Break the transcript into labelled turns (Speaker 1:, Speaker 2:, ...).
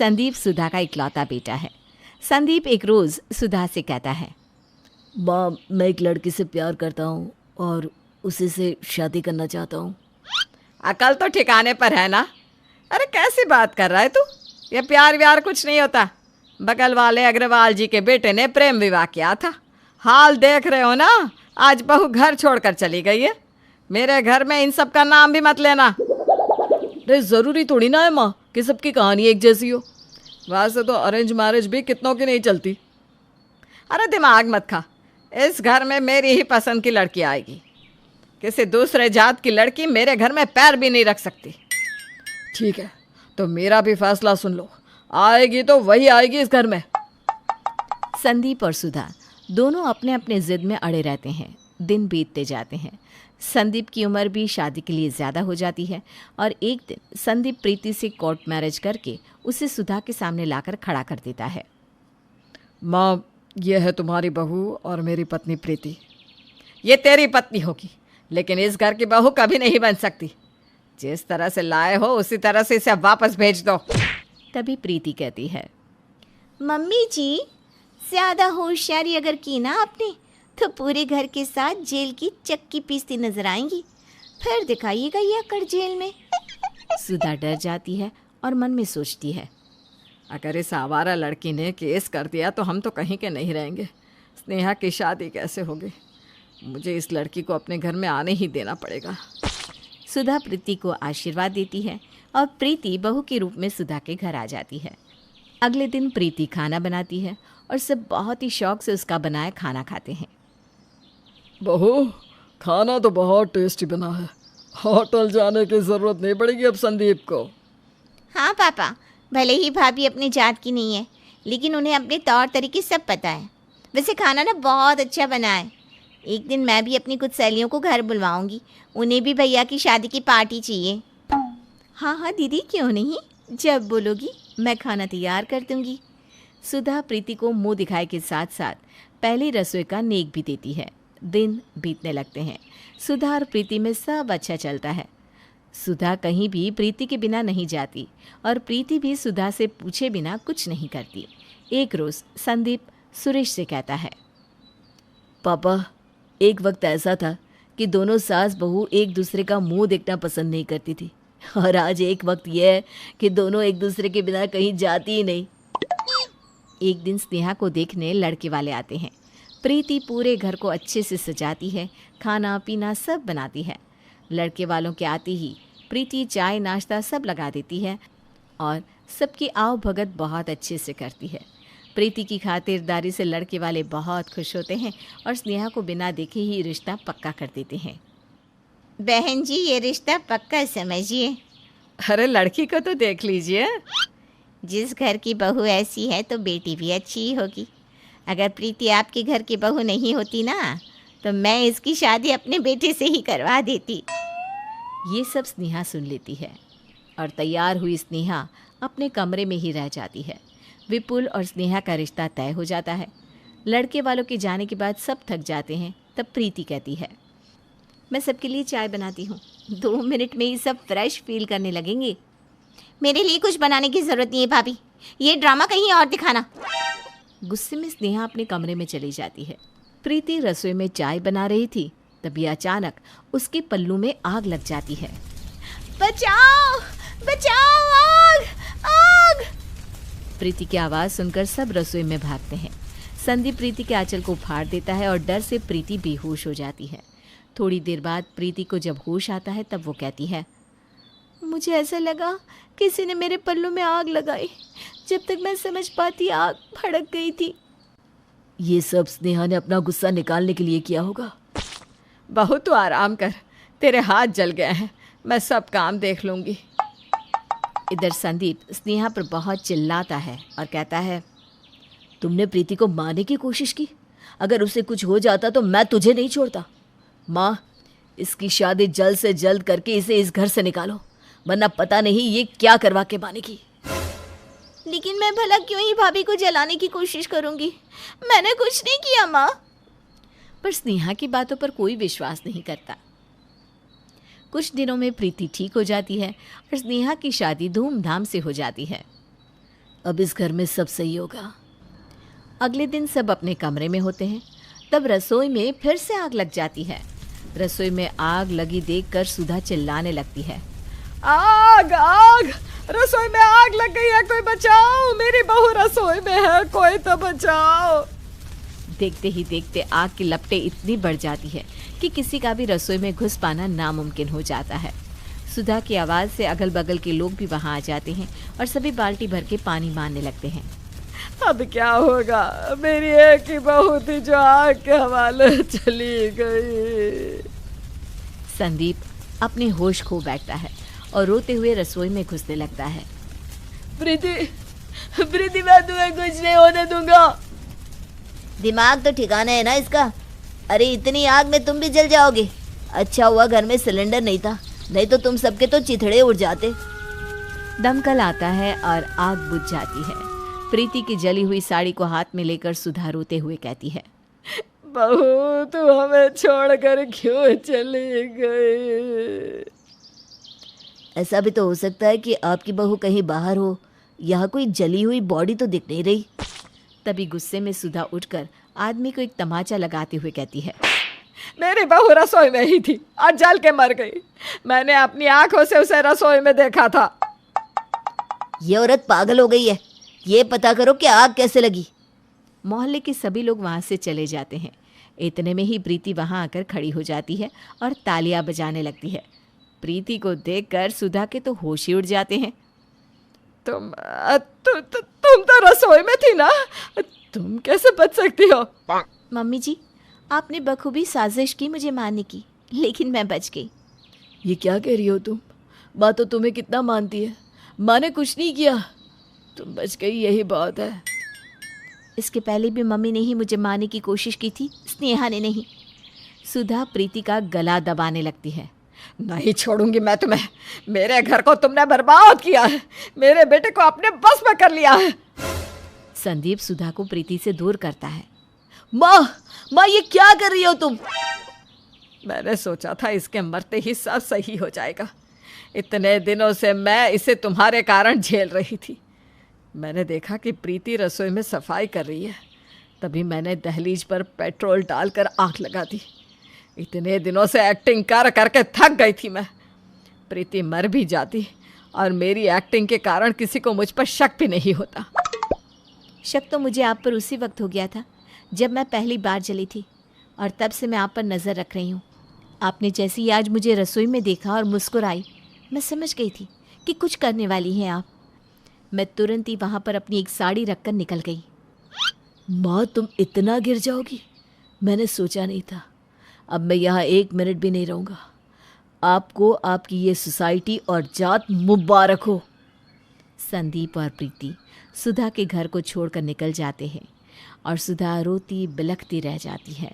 Speaker 1: संदीप सुधा का इकलौता बेटा है। संदीप एक रोज़ सुधा से कहता है,
Speaker 2: माँ, मैं एक लड़की से प्यार करता हूँ और उसी से शादी करना चाहता हूँ।
Speaker 3: अकल तो ठिकाने पर है ना? अरे कैसी बात कर रहा है तू? ये प्यार व्यार कुछ नहीं होता। बगल वाले अग्रवाल जी के बेटे ने प्रेम विवाह किया था। हाल देख रहे हो ना, आज बहू घर छोड़कर चली गई है। मेरे घर में इन सब का नाम भी मत लेना।
Speaker 2: अरे ज़रूरी थोड़ी ना है माँ कि सबकी कहानी एक जैसी हो। वैसे तो अरेंज मैरिज भी कितनों की नहीं चलती।
Speaker 3: अरे दिमाग मत खा। इस घर में मेरी ही पसंद की लड़की आएगी। किसी दूसरे जात की लड़की मेरे घर में पैर भी नहीं रख सकती।
Speaker 2: ठीक है, तो मेरा भी फैसला सुन लो। आएगी तो वही आएगी इस घर में।
Speaker 1: संदीप और सुधा दोनों अपने अपने जिद में अड़े रहते हैं। दिन बीतते जाते हैं। संदीप की उम्र भी शादी के लिए ज़्यादा हो जाती है और एक दिन संदीप प्रीति से कोर्ट मैरिज करके उसे सुधा के सामने लाकर खड़ा कर देता है।
Speaker 2: माँ, यह है तुम्हारी बहू और मेरी पत्नी प्रीति।
Speaker 3: ये तेरी पत्नी होगी, लेकिन इस घर की बहू कभी नहीं बन सकती। जिस तरह से लाए हो उसी तरह से इसे वापस भेज दो।
Speaker 1: तभी प्रीति कहती है, मम्मी जी, ज़्यादा होशियारी अगर की ना आपने तो पूरे घर के साथ जेल की चक्की पीसती नजर आएंगी। फिर दिखाइएगा ये अकड़ जेल में। सुधा डर जाती है और मन में सोचती है,
Speaker 3: अगर इस आवारा लड़की ने केस कर दिया तो हम तो कहीं के नहीं रहेंगे। स्नेहा की शादी कैसे होगी? मुझे इस लड़की को अपने घर में आने ही देना पड़ेगा।
Speaker 1: सुधा प्रीति को आशीर्वाद देती है और प्रीति बहू के रूप में सुधा के घर आ जाती है। अगले दिन प्रीति खाना बनाती है और सब बहुत ही शौक से उसका बनाया खाना खाते हैं।
Speaker 2: बहू, खाना तो बहुत टेस्टी बना है। होटल जाने की ज़रूरत नहीं पड़ेगी अब संदीप को।
Speaker 4: हाँ पापा, भले ही भाभी अपनी जात की नहीं है, लेकिन उन्हें अपने तौर तरीके सब पता है। वैसे खाना ना बहुत अच्छा बना है। एक दिन मैं भी अपनी कुछ सहेलियों को घर बुलवाऊंगी, उन्हें भी भैया की शादी की पार्टी चाहिए।
Speaker 1: हाँ हाँ दीदी, क्यों नहीं, जब बोलोगी मैं खाना तैयार कर दूंगी। सुधा प्रीति को मुंह दिखाए के साथ साथ पहली रसोई का नेक भी देती है। दिन बीतने लगते हैं। सुधा और प्रीति में सब अच्छा चलता है। सुधा कहीं भी प्रीति के बिना नहीं जाती और प्रीति भी सुधा से पूछे बिना कुछ नहीं करती। एक रोज़ संदीप सुरेश से कहता है,
Speaker 2: पापा, एक वक्त ऐसा था कि दोनों सास बहू एक दूसरे का मुंह देखना पसंद नहीं करती थी, और आज एक वक्त यह है कि दोनों एक दूसरे के बिना कहीं जाती ही नहीं।
Speaker 1: एक दिन स्नेहा को देखने लड़के वाले आते हैं। प्रीति पूरे घर को अच्छे से सजाती है, खाना पीना सब बनाती है। लड़के वालों के आते ही प्रीति चाय नाश्ता सब लगा देती है और सबकी आव भगत बहुत अच्छे से करती है। प्रीति की खातिरदारी से लड़के वाले बहुत खुश होते हैं और स्नेहा को बिना देखे ही रिश्ता पक्का कर देते हैं।
Speaker 4: बहन जी, ये रिश्ता पक्का समझिए।
Speaker 3: अरे लड़की को तो देख लीजिए।
Speaker 4: जिस घर की बहू ऐसी है तो बेटी भी अच्छी ही होगी। अगर प्रीति आपके घर की बहू नहीं होती ना, तो मैं इसकी शादी अपने बेटे से ही करवा देती।
Speaker 1: ये सब स्नेहा सुन लेती है और तैयार हुई स्नेहा अपने कमरे में ही रह जाती है। विपुल और स्नेहा का रिश्ता तय हो जाता है। लड़के वालों के जाने के बाद सब थक जाते हैं। तब प्रीति कहती है, मैं सबके लिए चाय बनाती हूँ, 2 मिनट में ही सब फ्रेश फील करने लगेंगे।
Speaker 4: मेरे लिए कुछ बनाने की ज़रूरत नहीं है भाभी, ये ड्रामा कहीं और दिखाना।
Speaker 1: गुस्से में स्नेहा अपने कमरे में चली जाती है। प्रीति रसोई में चाय बना रही थी, तभी अचानक उसके पल्लू में आग लग जाती है।
Speaker 4: बचाओ बचाओ, आग आग।
Speaker 1: प्रीति की आवाज़ सुनकर सब रसोई में भागते हैं। संदीप प्रीति के आंचल को फाड़ देता है और डर से प्रीति बेहोश हो जाती है। थोड़ी देर बाद प्रीति को जब होश आता है तब वो कहती है, मुझे ऐसा लगा किसी ने मेरे पल्लू में आग लगाई। जब तक मैं समझ पाती आग भड़क गई थी।
Speaker 2: ये सब स्नेहा ने अपना गुस्सा निकालने के लिए किया होगा।
Speaker 3: बहू तू आराम कर, तेरे हाथ जल गए हैं, मैं सब काम देख लूँगी।
Speaker 1: इधर संदीप स्नेहा पर बहुत चिल्लाता है और कहता है,
Speaker 2: तुमने प्रीति को मारने की कोशिश की? अगर उसे कुछ हो जाता तो मैं तुझे नहीं छोड़ता। माँ, इसकी शादी जल्द से जल्द करके इसे इस घर से निकालो, वरना पता नहीं ये क्या करवा के मानेगी।
Speaker 4: लेकिन मैं भला क्यों ही भाभी को जलाने की कोशिश करूंगी? मैंने कुछ नहीं किया माँ।
Speaker 1: पर स्नेहा की बातों पर कोई विश्वास नहीं करता। कुछ दिनों में प्रीति ठीक हो जाती है और स्नेहा की शादी धूमधाम से हो जाती है।
Speaker 2: अब इस घर में सब सही होगा।
Speaker 1: अगले दिन सब अपने कमरे में होते हैं। तब रसोई में फिर से आग लग जाती है। रसोई में आग लगी देखकर सुधा चिल्लाने लगती है।
Speaker 3: आग आग, रसोई में आग लग गई है, कोई बचाओ, मेरी बहू रसोई में है, कोई तो बचाओ।
Speaker 1: देखते ही देखते आग की लपटें इतनी बढ़ जाती है कि किसी का भी रसोई में घुस पाना नामुमकिन हो जाता है। सुधा की आवाज़ से अगल बगल के लोग भी वहाँ आ जाते हैं और सभी बाल्टी भर के पानी मारने लगते हैं।
Speaker 3: अब क्या होगा, मेरी एक ही बहू थी जो आग के हवाले चली गई।
Speaker 1: संदीप अपने होश खो बैठता है और रोते हुए रसोई में घुसने लगता है।
Speaker 2: प्रीति, प्रीति, मैं तुम्हें कुछ नहीं होने दूंगा।
Speaker 4: दिमाग तो ठिकाना है ना इसका। अरे इतनी आग में तुम भी जल जाओगे। अच्छा हुआ घर में सिलेंडर नहीं था, नहीं तो तुम सबके तो चिथड़े उड़ जाते।
Speaker 1: दमकल आता है और आग बुझ जाती है। प्रीति की जली हुई साड़ी को हाथ में लेकर सुधा रोते हुए कहती है।
Speaker 3: बहू तू हमें छोड़कर क्यों चली गई?
Speaker 4: ऐसा भी तो हो सकता है कि आपकी बहू कहीं बाहर हो। यहाँ कोई जली हुई बॉडी तो दिख नहीं रही।
Speaker 1: तभी गुस्से में सुधा उठकर आदमी को एक तमाचा लगाते हुए कहती है।
Speaker 3: मेरी बहू रसोई में ही थी, आज जल के मर गई। मैंने अपनी आंखों से उसे रसोई में देखा था।
Speaker 4: ये औरत पागल हो गई है। ये पता करो कि आग कैसे लगी।
Speaker 1: मोहल्ले के सभी लोग वहाँ से चले जाते हैं। इतने में ही प्रीति वहाँ आकर खड़ी हो जाती है और तालियां बजाने लगती है। प्रीति को देखकर सुधा के तो होश ही उड़ जाते हैं।
Speaker 3: तुम तो रसोई में थी ना, तुम कैसे बच सकती हो?
Speaker 1: मम्मी जी, आपने बखूबी साजिश की मुझे मारने की, लेकिन मैं बच गई।
Speaker 2: ये क्या कह रही हो तुम? माँ तो तुम्हें कितना मानती है। माँ ने कुछ नहीं किया, तुम बच गई, यही बात है।
Speaker 1: इसके पहले भी मम्मी ने ही मुझे मारने की कोशिश की थी, स्नेहा ने नहीं। सुधा प्रीति का गला दबाने लगती है।
Speaker 3: नहीं छोड़ूंगी मैं तुम्हें। मेरे घर को तुमने बर्बाद किया है, मेरे बेटे को अपने बस में कर लिया है।
Speaker 1: संदीप सुधा को प्रीति से दूर करता है।
Speaker 2: माँ, ये क्या कर रही हो तुम?
Speaker 3: मैंने सोचा था इसके मरते ही सब सही हो जाएगा। इतने दिनों से मैं इसे तुम्हारे कारण झेल रही थी। मैंने देखा कि प्रीति रसोई में सफाई कर रही है, तभी मैंने दहलीज पर पेट्रोल डालकर आग लगा दी। इतने दिनों से एक्टिंग कर करके थक गई थी मैं। प्रीति मर भी जाती और मेरी एक्टिंग के कारण किसी को मुझ पर शक भी नहीं होता।
Speaker 1: शक तो मुझे आप पर उसी वक्त हो गया था जब मैं पहली बार जली थी, और तब से मैं आप पर नज़र रख रही हूँ। आपने जैसे ही आज मुझे रसोई में देखा और मुस्कुराई, मैं समझ गई थी कि कुछ करने वाली हैं आप। मैं तुरंत ही वहाँ पर अपनी एक साड़ी रखकर निकल गई।
Speaker 2: माँ, तुम इतना गिर जाओगी, मैंने सोचा नहीं था। अब मैं यहाँ 1 मिनट भी नहीं रहूँगा। आपको आपकी ये सोसाइटी और जात मुबारक हो।
Speaker 1: संदीप और प्रीति सुधा के घर को छोड़कर निकल जाते हैं और सुधा रोती बिलखती रह जाती है।